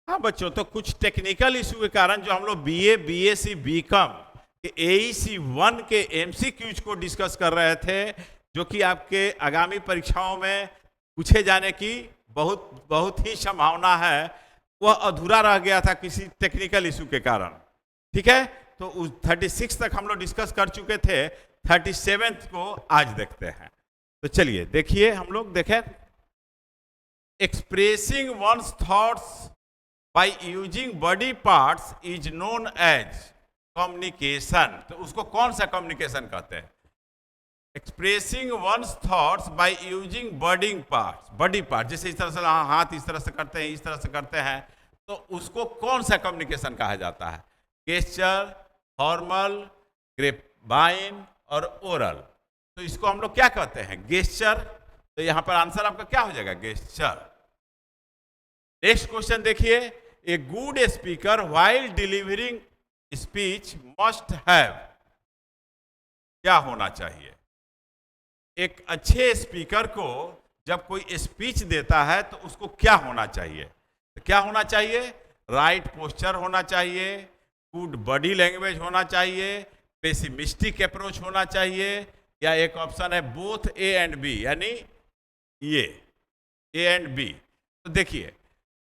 हाँ बच्चों, तो कुछ टेक्निकल इशू के कारण जो हम लोग बीए, बीएससी, बीकॉम के एईसी 1 के एमसीक्यूज को डिस्कस कर रहे थे, जो कि आपके आगामी परीक्षाओं में पूछे जाने की बहुत बहुत ही संभावना है, वह अधूरा रह गया था किसी टेक्निकल इशू के कारण। ठीक है, तो उस 36 तक हम लोग डिस्कस कर चुके थे, 37 को आज देखते हैं। तो चलिए देखिए, हम लोग देखें, expressing one's thoughts by using body parts is known as communication। तो उसको कौन सा कम्युनिकेशन कहते हैं? Expressing one's thoughts by using body parts, body part, जैसे इस तरह से हाथ इस तरह से करते हैं, इस तरह से करते हैं, तो उसको कौन सा कम्युनिकेशन कहा जाता है? गेस्चर, फॉर्मल, ग्रेपाइन और ओरल। तो इसको हम लोग क्या कहते हैं? गेस्चर। तो यहां पर आंसर आपका क्या हो जाएगा? गेस्चर। नेक्स्ट क्वेश्चन देखिए, a good speaker while delivering speech must have, क्या होना चाहिए? एक अच्छे स्पीकर को जब कोई स्पीच देता है तो उसको क्या होना चाहिए? तो क्या होना चाहिए? राइट पोस्चर होना चाहिए, गुड बॉडी लैंग्वेज होना चाहिए, पेसिमिस्टिक अप्रोच होना चाहिए, या एक ऑप्शन है बोथ ए एंड बी, यानी ये ए एंड बी। तो देखिए,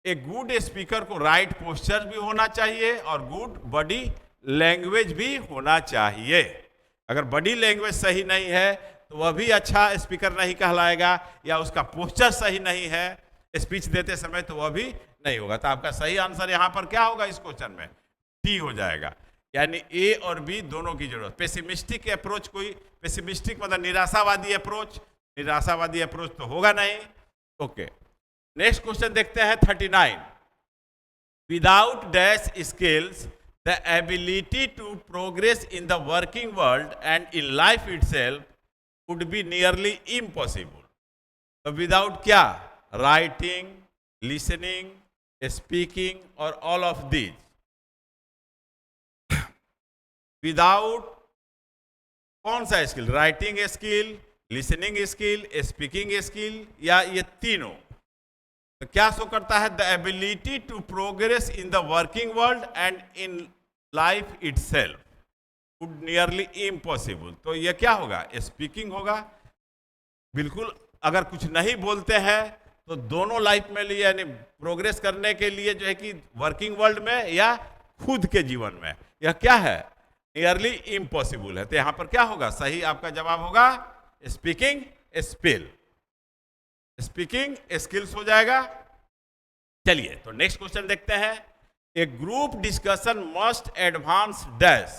एक गुड स्पीकर को राइट पोस्चर भी होना चाहिए और गुड बॉडी लैंग्वेज भी होना चाहिए। अगर बॉडी लैंग्वेज सही नहीं है तो वह भी अच्छा स्पीकर नहीं कहलाएगा, या उसका पोस्चर सही नहीं है स्पीच देते समय तो वह भी नहीं होगा। तो आपका सही आंसर यहां पर क्या होगा? इस क्वेश्चन में डी हो जाएगा, यानी ए और बी दोनों की जरूरत। पेसिमिस्टिक अप्रोच, कोई पेसिमिस्टिक मतलब निराशावादी अप्रोच, निराशावादी अप्रोच तो होगा नहीं। ओके, नेक्स्ट क्वेश्चन देखते हैं 39। Without dash skills the ability to progress in the working world and in life itself would be nearly impossible. तो विदाउट क्या? राइटिंग, लिसनिंग, स्पीकिंग और ऑल ऑफ दीज। विदाउट कौन सा skill? Writing skill, listening skill, speaking skill, या ये तीनों। तो क्या शो करता है? The ability to progress in the working world and in life itself would nearly impossible. तो ये क्या होगा? स्पीकिंग होगा। बिल्कुल, अगर कुछ नहीं बोलते हैं तो दोनों लाइफ में लिए, यानी प्रोग्रेस करने के लिए जो है कि वर्किंग वर्ल्ड में या खुद के जीवन में, यह क्या है? नियरली इम्पॉसिबल है। तो यहां पर क्या होगा? सही आपका जवाब होगा स्पीकिंग स्किल, स्पीकिंग स्किल्स हो जाएगा। चलिए, तो नेक्स्ट क्वेश्चन देखते हैं। A group discussion must advance dash.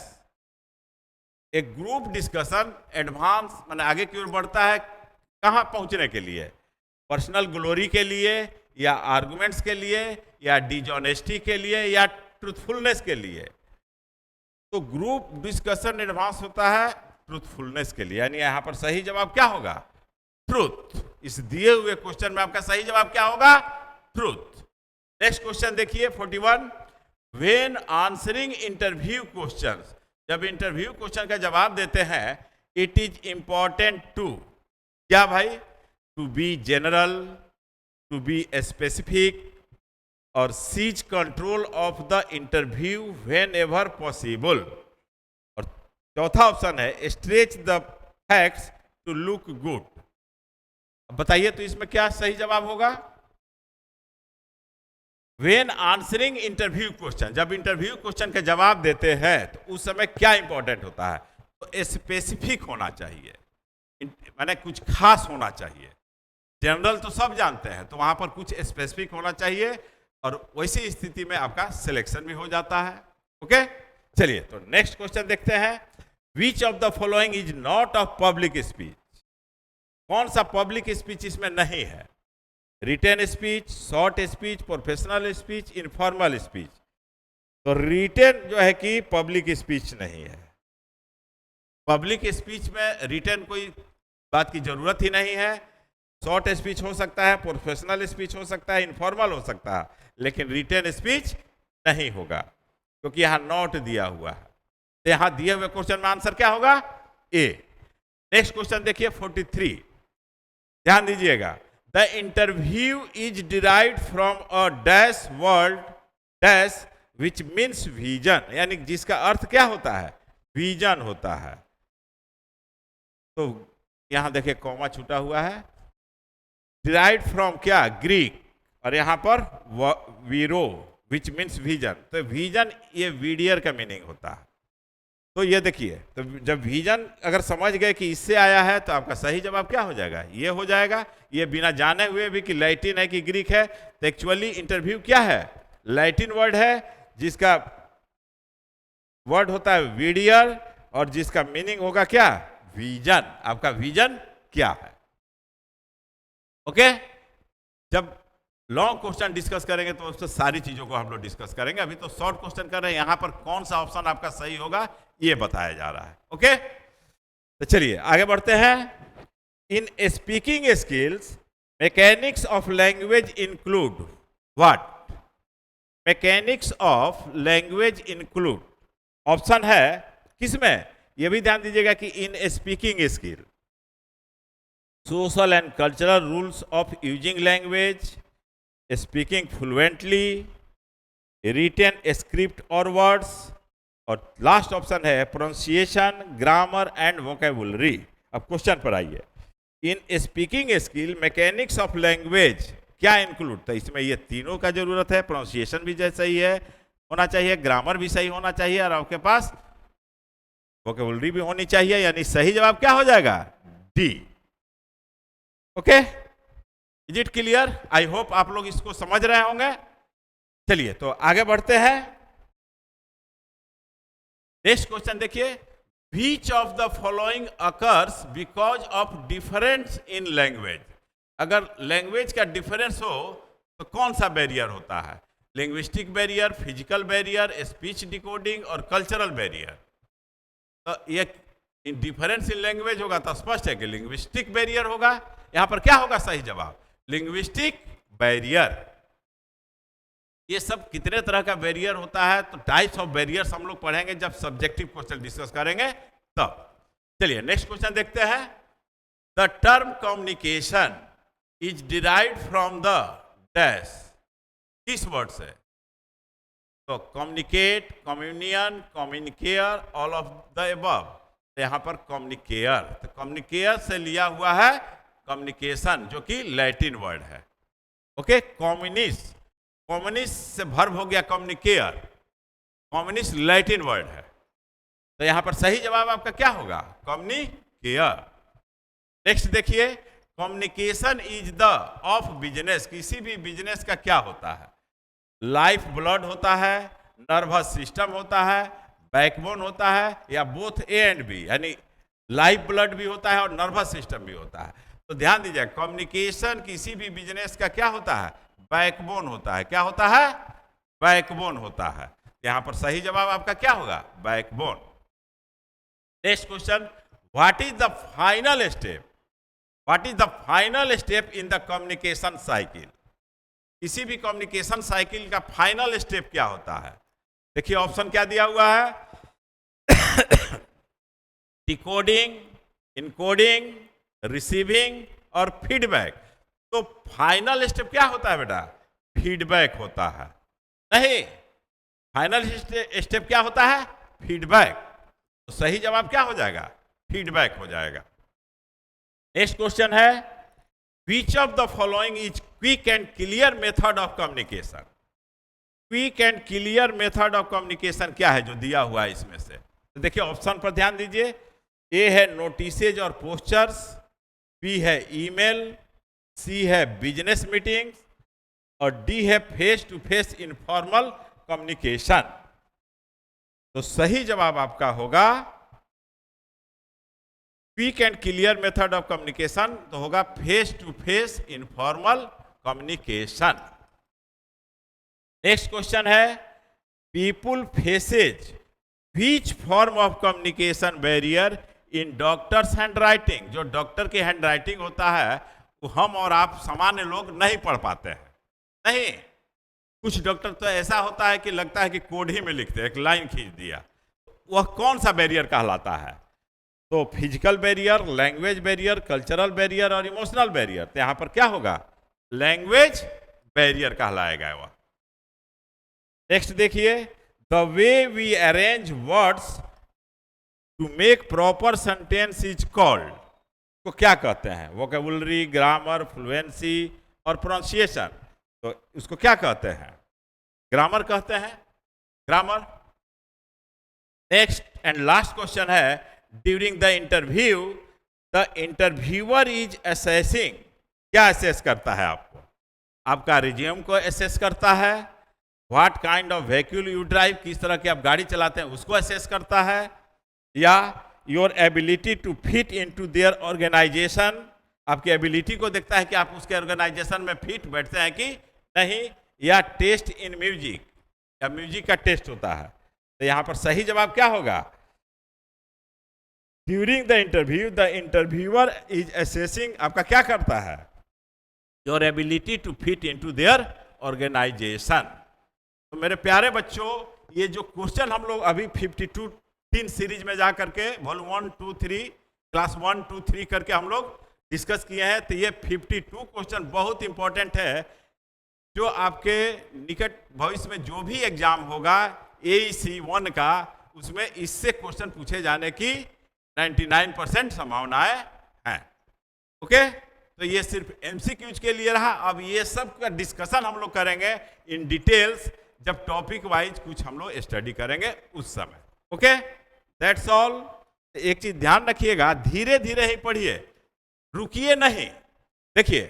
एक ग्रुप डिस्कशन एडवांस माने आगे की ओर बढ़ता है, कहां पहुंचने के लिए? पर्सनल ग्लोरी के लिए, या आर्गुमेंट्स के लिए, या डिजॉनेस्टी के लिए, या ट्रूथफुलनेस के लिए? तो ग्रुप डिस्कशन एडवांस होता है ट्रूथफुलनेस के लिए, यानी यहां पर सही जवाब क्या होगा? ट्रूथ। इस दिए हुए क्वेश्चन में आपका सही जवाब क्या होगा? ट्रूथ। नेक्स्ट क्वेश्चन देखिए 41। व्हेन आंसरिंग इंटरव्यू क्वेश्चंस, जब इंटरव्यू क्वेश्चन का जवाब देते हैं, इट इज इंपॉर्टेंट टू, क्या भाई? To be general, to be specific, और seize control of the interview whenever possible. और चौथा ऑप्शन है stretch the facts to look good. बताइए तो इसमें क्या सही जवाब होगा? व्हेन आंसरिंग इंटरव्यू क्वेश्चन, जब इंटरव्यू क्वेश्चन का जवाब देते हैं तो उस समय क्या इंपॉर्टेंट होता है? तो स्पेसिफिक होना चाहिए, माने कुछ खास होना चाहिए। जनरल तो सब जानते हैं, तो वहां पर कुछ स्पेसिफिक होना चाहिए, और वैसी स्थिति में आपका सिलेक्शन भी हो जाता है। ओके, चलिए तो नेक्स्ट क्वेश्चन देखते हैं। Which of the following is not of public speech? कौन सा पब्लिक स्पीच इसमें नहीं है? Written speech, short speech, professional speech, informal speech. तो रिटेन जो है कि पब्लिक स्पीच नहीं है। पब्लिक स्पीच में रिटेन कोई बात की जरूरत ही नहीं है। शॉर्ट स्पीच हो सकता है, प्रोफेशनल स्पीच हो सकता है, इनफॉर्मल हो सकता है, लेकिन रिटेन स्पीच नहीं होगा, क्योंकि यहां नॉट दिया हुआ है। तो यहां दिए हुए क्वेश्चन में आंसर क्या होगा? ए। नेक्स्ट क्वेश्चन देखिए 43, ध्यान दीजिएगा। The interview is derived from a dash word dash which means vision, यानी जिसका अर्थ क्या होता है, विजन होता है। तो यहां देखिए कॉमा छूटा हुआ है, डिराइव्ड फ्रॉम क्या, ग्रीक, और यहां पर वीरो विच मीन्स विजन, तो विजन ये वीडियर का मीनिंग होता है। तो ये देखिए, तो जब विजन अगर समझ गए कि इससे आया है तो आपका सही जवाब क्या हो जाएगा, ये हो जाएगा। ये बिना जाने हुए भी कि लैटिन है कि ग्रीक है, तो एक्चुअली इंटरव्यू क्या है, लैटिन वर्ड है जिसका वर्ड होता है वीडियर और जिसका मीनिंग होगा क्या, विजन। आपका विजन क्या है, ओके। जब लॉन्ग क्वेश्चन डिस्कस करेंगे तो उससे सारी चीजों को हम लोग डिस्कस करेंगे। अभी तो शॉर्ट क्वेश्चन कर रहे हैं, यहां पर कौन सा ऑप्शन आपका सही होगा ये बताया जा रहा है, ओके। तो चलिए आगे बढ़ते हैं। In speaking skills mechanics of language include what, mechanics of language include, option है किसमें, ये भी ध्यान दीजिएगा कि in speaking skill, social and cultural rules of using language, speaking fluently, written script और वर्ड्स, और लास्ट ऑप्शन है प्रोनाउंसिएशन, ग्रामर एंड वोकेबुलरी। अब क्वेश्चन पर आइए, in speaking skill mechanics of language क्या इंक्लूड, तो इसमें ये तीनों का जरूरत है। प्रोनाउंसिएशन भी सही है होना चाहिए, ग्रामर भी सही होना चाहिए, और आपके पास वोकेबुलरी भी होनी चाहिए, यानी सही जवाब क्या हो जाएगा, D, okay. Is it clear, I hope आप लोग इसको समझ रहे होंगे। चलिए तो आगे बढ़ते हैं। नेक्स्ट क्वेश्चन देखिए, which of the following occurs because of difference in language, अगर लैंग्वेज का डिफरेंस हो तो कौन सा बैरियर होता है, linguistic barrier, physical barrier, speech decoding और कल्चरल बैरियर। तो ये डिफरेंस इन लैंग्वेज होगा तो स्पष्ट है कि लिंग्विस्टिक बैरियर होगा। यहां पर क्या होगा सही जवाब, लिंग्विस्टिक बैरियर। ये सब कितने तरह का बैरियर होता है, तो टाइप्स ऑफ बैरियर्स हम लोग पढ़ेंगे जब सब्जेक्टिव क्वेश्चन डिस्कस करेंगे तब। चलिए नेक्स्ट क्वेश्चन देखते हैं। The term communication is derived from the dash, किस वर्ड से, तो communicate, communion, communicare, all of the above. यहां पर कम्युनिकेयर, तो कम्युनिकेयर से लिया हुआ है कम्युनिकेशन, जो कि लैटिन वर्ड है, ओके। कम्युनिस्ट, कम्युनिस्ट से वर्ब हो गया कम्युनिकेयर, कम्युनिस्ट लैटिन वर्ड है, तो यहां पर सही जवाब आपका क्या होगा, कम्युनिकेयर। नेक्स्ट देखिए, communication is the of business, किसी भी बिजनेस का क्या होता है, लाइफ ब्लड होता है, नर्वस सिस्टम होता है, बैकबोन होता है, या बोथ ए एंड बी, यानी लाइफ ब्लड भी होता है और नर्वस सिस्टम भी होता है। तो ध्यान दीजिए, कम्युनिकेशन किसी भी बिजनेस का क्या होता है, बैकबोन होता है। क्या होता है, बैकबोन होता है। यहां पर सही जवाब आपका क्या होगा, backbone. Next question, what is the final step, what is the final step in the communication cycle, किसी भी कम्युनिकेशन साइकिल का फाइनल स्टेप क्या होता है। देखिए ऑप्शन क्या दिया हुआ है, डिकोडिंग, इनकोडिंग, रिसीविंग और फीडबैक। तो फाइनल स्टेप क्या होता है बेटा, फीडबैक होता है। नहीं, फाइनल स्टेप क्या होता है, फीडबैक। तो सही जवाब क्या हो जाएगा, फीडबैक हो जाएगा। नेक्स्ट क्वेश्चन है, which of the following is quick and clear method of communication. Quick and clear method of communication क्या है जो दिया हुआ है इसमें से, तो देखिए ऑप्शन पर ध्यान दीजिए। ए है नोटिसेज और पोस्टर्स, बी है ईमेल, सी है बिजनेस मीटिंग, और डी है face to face informal communication. तो सही जवाब आपका होगा quick and clear method of communication, तो होगा face to face informal communication. Next question है, people faces which form of communication barrier in doctors hand writing. जो डॉक्टर की हैंड राइटिंग होता है वो हम और आप सामान्य लोग नहीं पढ़ पाते हैं। नहीं, कुछ डॉक्टर तो ऐसा होता है कि लगता है कि कोड ही में लिखते हैं, एक लाइन खींच दिया। वह कौन सा बैरियर कहलाता है, तो physical barrier, language barrier, cultural barrier और इमोशनल बैरियर। तो यहां पर क्या होगा, लैंग्वेज बैरियर कहलाएगा वह। नेक्स्ट देखिए, the way we arrange words to make proper sentence is called, को क्या कहते हैं? वोकेबुलरी, ग्रामर, फ्लुएंसी और प्रोनाउंसिएशन। तो उसको क्या कहते हैं? ग्रामर कहते हैं, grammar. Next and last question है, during the interview the interviewer is assessing, क्या असेस करता है आपको? आपका रिज्यूम को असेस करता है, what kind of vehicle you drive, किस तरह की आप गाड़ी चलाते हैं उसको असेस करता है, या your ability to fit into their organization, आपकी एबिलिटी को देखता है कि आप उसके ऑर्गेनाइजेशन में फिट बैठते हैं कि नहीं, या टेस्ट इन म्यूजिक, या म्यूजिक का टेस्ट होता है। तो यहां पर सही जवाब क्या होगा? During the interview the interviewer is assessing, आपका क्या करता है? Your ability to fit into their organization. तो मेरे प्यारे बच्चों, ये जो क्वेश्चन हम लोग अभी 52 3 सीरीज में जा करके वॉल्यूम 1, 2, 3 क्लास 1, 2, 3 करके हम लोग डिस्कस किए हैं। तो ये 52 क्वेश्चन बहुत इंपॉर्टेंट है, जो आपके निकट भविष्य में जो भी एग्जाम होगा AEC 1 का, उसमें इससे क्वेश्चन पूछे जाने की 99% संभावनाएं हैं। ओके, तो ये सिर्फ MCQs के लिए रहा। अब ये सब का डिस्कशन हम लोग करेंगे इन डिटेल्स जब टॉपिक वाइज कुछ हम लोग स्टडी करेंगे उस समय। Okay, that's all. एक चीज ध्यान रखिएगा, धीरे धीरे ही पढ़िए, रुकिए नहीं। देखिए,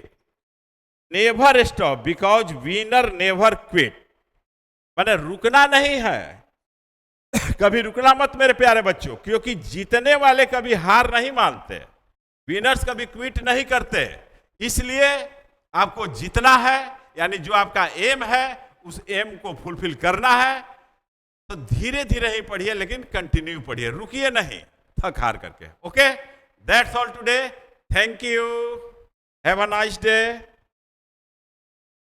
never stop because winner never quit, माने रुकना नहीं है, कभी रुकना मत मेरे प्यारे बच्चों, क्योंकि जीतने वाले कभी हार नहीं मानते, विनर्स कभी क्विट नहीं करते। इसलिए आपको जीतना है, यानी जो आपका एम है उस एम को फुलफिल करना है। तो धीरे धीरे ही पढ़िए, लेकिन कंटिन्यू पढ़िए, रुकिए नहीं थक हार करके। Okay, that's all today, thank you, have a nice day.